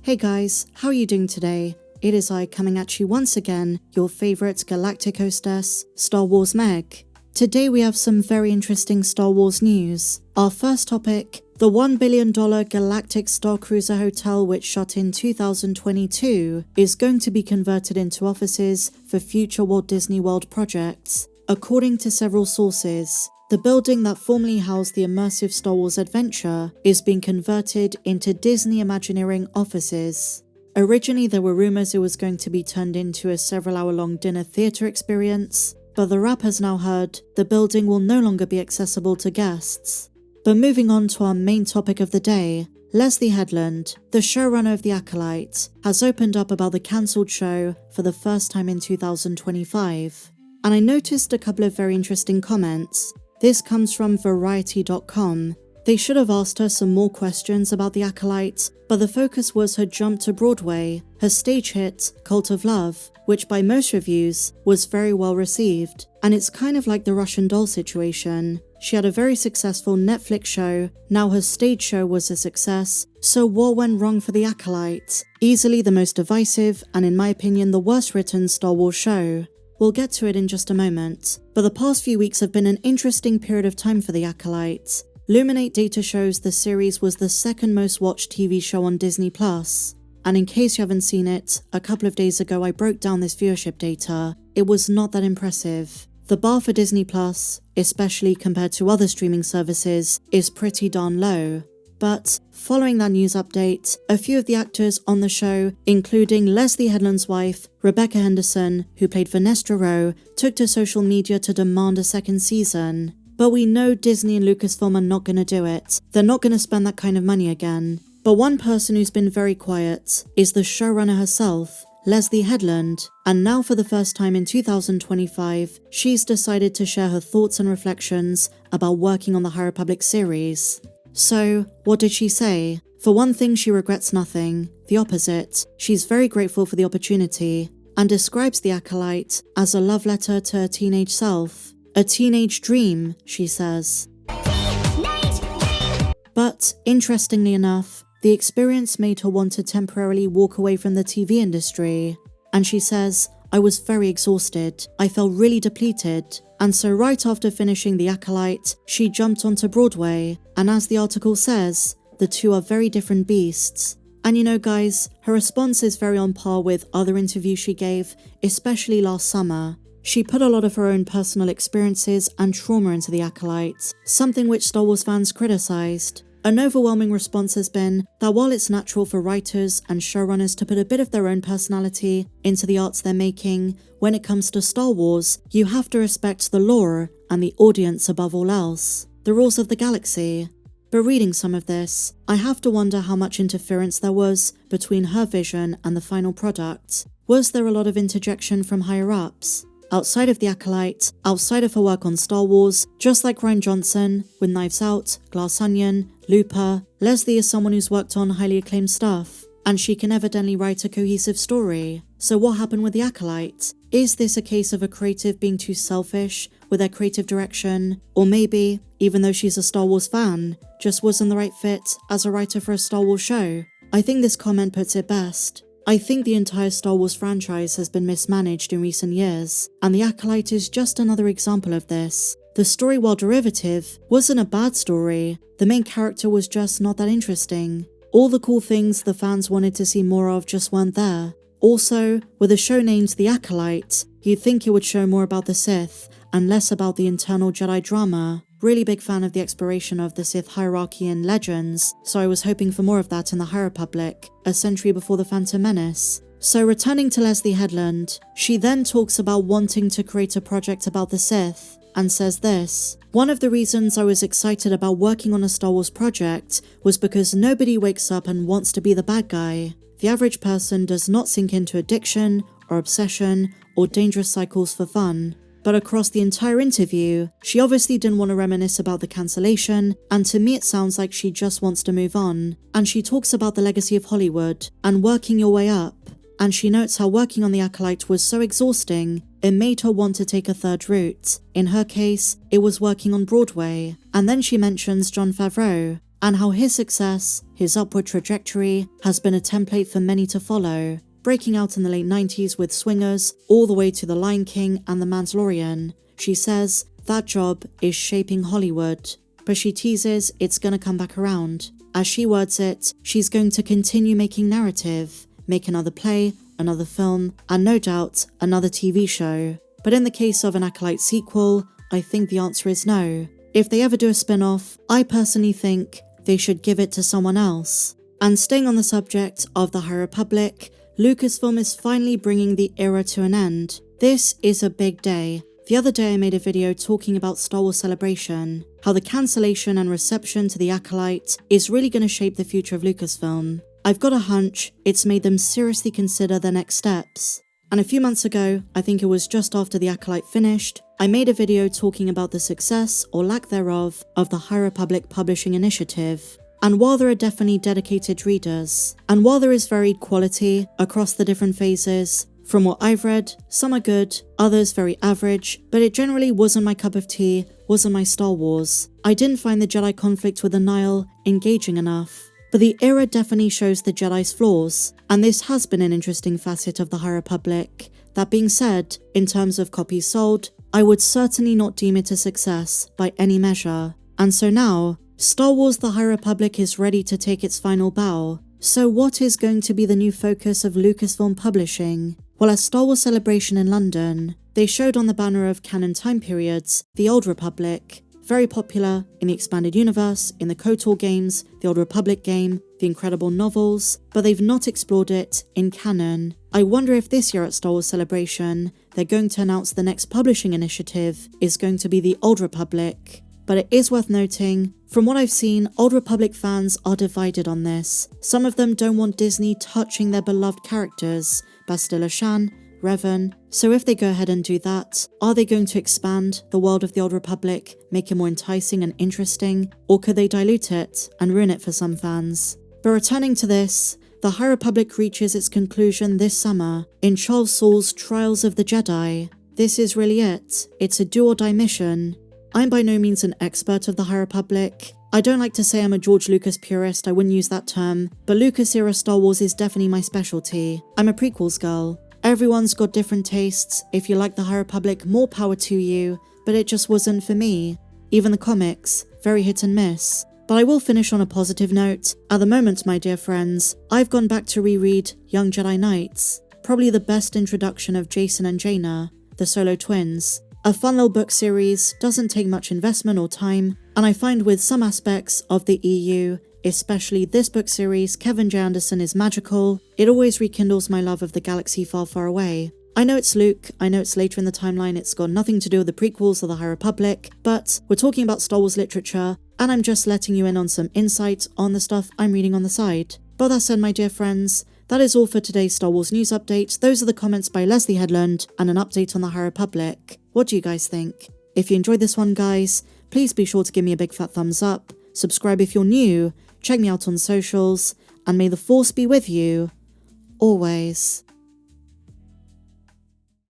Hey guys, how are you doing today? It is I coming at you once again, your favorite Galactic hostess, Star Wars Meg. Today we have some very interesting Star Wars news. Our first topic, the $1 billion Galactic Starcruiser hotel which shut in 2022 is going to be converted into offices for future Walt Disney World projects. According to several sources, the building that formerly housed the immersive Star Wars adventure is being converted into Disney Imagineering offices. Originally, there were rumors it was going to be turned into a several-hour-long dinner theater experience, but the Wrap has now heard the building will no longer be accessible to guests. But moving on to our main topic of the day, Leslye Headland, the showrunner of The Acolyte, has opened up about the cancelled show for the first time in 2025. And I noticed a couple of very interesting comments. This comes from Variety.com. They should have asked her some more questions about The Acolyte, but the focus was her jump to Broadway, her stage hit, Cult of Love, which by most reviews was very well received. And it's kind of like the Russian Doll situation. She had a very successful Netflix show, now her stage show was a success, so what went wrong for The Acolyte? Easily the most divisive, and in my opinion the worst written Star Wars show. We'll get to it in just a moment, but the past few weeks have been an interesting period of time for The Acolyte. Luminate data shows the series was the second most watched TV show on Disney+, and in case you haven't seen it, a couple of days ago I broke down this viewership data. It was not that impressive. The bar for Disney+, especially compared to other streaming services, is pretty darn low. But following that news update, a few of the actors on the show, including Leslye Headland's wife, Rebecca Henderson, who played Vanessa Rowe, took to social media to demand a second season. But we know Disney and Lucasfilm are not going to do it. They're not going to spend that kind of money again. But one person who's been very quiet is the showrunner herself, Leslye Headland, and now for the first time in 2025, she's decided to share her thoughts and reflections about working on the High Republic series. So, what did she say? For one thing, she regrets nothing. The opposite, she's very grateful for the opportunity, and describes The Acolyte as a love letter to her teenage self. A teenage dream, she says. But, interestingly enough, the experience made her want to temporarily walk away from the TV industry. And she says, I was very exhausted, I felt really depleted, and so right after finishing The Acolyte, she jumped onto Broadway, and as the article says, the two are very different beasts. And you know guys, her response is very on par with other interviews she gave, especially last summer. She put a lot of her own personal experiences and trauma into The Acolyte, something which Star Wars fans criticized. An overwhelming response has been that while it's natural for writers and showrunners to put a bit of their own personality into the arts they're making, when it comes to Star Wars, you have to respect the lore and the audience above all else, the rules of the galaxy. But reading some of this, I have to wonder how much interference there was between her vision and the final product. Was there a lot of interjection from higher-ups? Outside of The Acolyte, outside of her work on Star Wars, just like Rian Johnson, with Knives Out, Glass Onion, Looper, Leslye is someone who's worked on highly acclaimed stuff, and she can evidently write a cohesive story. So what happened with The Acolyte? Is this a case of a creative being too selfish with their creative direction? Or maybe, even though she's a Star Wars fan, just wasn't the right fit as a writer for a Star Wars show? I think this comment puts it best. I think the entire Star Wars franchise has been mismanaged in recent years, and The Acolyte is just another example of this. The story, while derivative, wasn't a bad story. The main character was just not that interesting. All the cool things the fans wanted to see more of just weren't there. Also, with a show named The Acolyte, you'd think it would show more about the Sith, and less about the internal Jedi drama. Really big fan of the exploration of the Sith hierarchy in Legends, so I was hoping for more of that in the High Republic, a century before the Phantom Menace. So returning to Leslye Headland, she then talks about wanting to create a project about the Sith, and says this: one of the reasons I was excited about working on a Star Wars project was because nobody wakes up and wants to be the bad guy. The average person does not sink into addiction, or obsession, or dangerous cycles for fun. But across the entire interview, she obviously didn't want to reminisce about the cancellation, and to me it sounds like she just wants to move on. And she talks about the legacy of Hollywood, and working your way up. And she notes how working on The Acolyte was so exhausting, it made her want to take a third route. In her case, it was working on Broadway. And then she mentions Jon Favreau. and how his success, his upward trajectory, has been a template for many to follow, breaking out in the late 90s with Swingers, all the way to The Lion King and The Mandalorian. She says that job is shaping Hollywood, but she teases it's gonna come back around. As she words it, she's going to continue making narrative, make another play, another film, and no doubt, another TV show. But in the case of an Acolyte sequel, I think the answer is no. If they ever do a spin-off, I personally think they should give it to someone else. And staying on the subject of the High Republic, Lucasfilm is finally bringing the era to an end. This is a big day. The other day I made a video talking about Star Wars Celebration, how the cancellation and reception to The Acolyte is really going to shape the future of Lucasfilm. I've got a hunch it's made them seriously consider their next steps. And a few months ago, I think it was just after The Acolyte finished, I made a video talking about the success, or lack thereof, of the High Republic Publishing Initiative. And while there are definitely dedicated readers, and while there is varied quality across the different phases, from what I've read, some are good, others very average, but it generally wasn't my cup of tea, wasn't my Star Wars. I didn't find the Jedi conflict with the Nihil engaging enough. But the era definitely shows the Jedi's flaws, and this has been an interesting facet of the High Republic. That being said, in terms of copies sold, I would certainly not deem it a success by any measure. And so now, Star Wars The High Republic is ready to take its final bow. So what is going to be the new focus of Lucasfilm Publishing? Well, at Star Wars Celebration in London, they showed on the banner of Canon time periods, the Old Republic, very popular in the Expanded Universe, in the KOTOR games, the Old Republic game, the Incredible novels, but they've not explored it in canon. I wonder if this year at Star Wars Celebration, they're going to announce the next publishing initiative is going to be the Old Republic. But it is worth noting, from what I've seen, Old Republic fans are divided on this. Some of them don't want Disney touching their beloved characters, Bastila Shan, Revan. So if they go ahead and do that, are they going to expand the world of the Old Republic, make it more enticing and interesting, or could they dilute it and ruin it for some fans? But returning to this, the High Republic reaches its conclusion this summer in Charles Soule's Trials of the Jedi. This is really it. It's a do-or-die mission. I'm by no means an expert of the High Republic. I don't like to say I'm a George Lucas purist, I wouldn't use that term, but Lucas-era Star Wars is definitely my specialty. I'm a prequels girl. Everyone's got different tastes. If you like the High Republic, more power to you, but it just wasn't for me. Even the comics, very hit and miss. But I will finish on a positive note. At the moment, my dear friends, I've gone back to reread Young Jedi Knights, probably the best introduction of Jason and Jaina, the solo twins. A fun little book series, doesn't take much investment or time, and I find with some aspects of the EU, especially this book series, Kevin J. Anderson is magical. It always rekindles my love of the galaxy far, far away. I know it's Luke, I know it's later in the timeline, it's got nothing to do with the prequels or the High Republic, but we're talking about Star Wars literature, and I'm just letting you in on some insight on the stuff I'm reading on the side. But that said, my dear friends, that is all for today's Star Wars news update. Those are the comments by Leslye Headland and an update on the High Republic. What do you guys think? If you enjoyed this one, guys, please be sure to give me a big fat thumbs up, subscribe if you're new, check me out on socials, and may the Force be with you, always.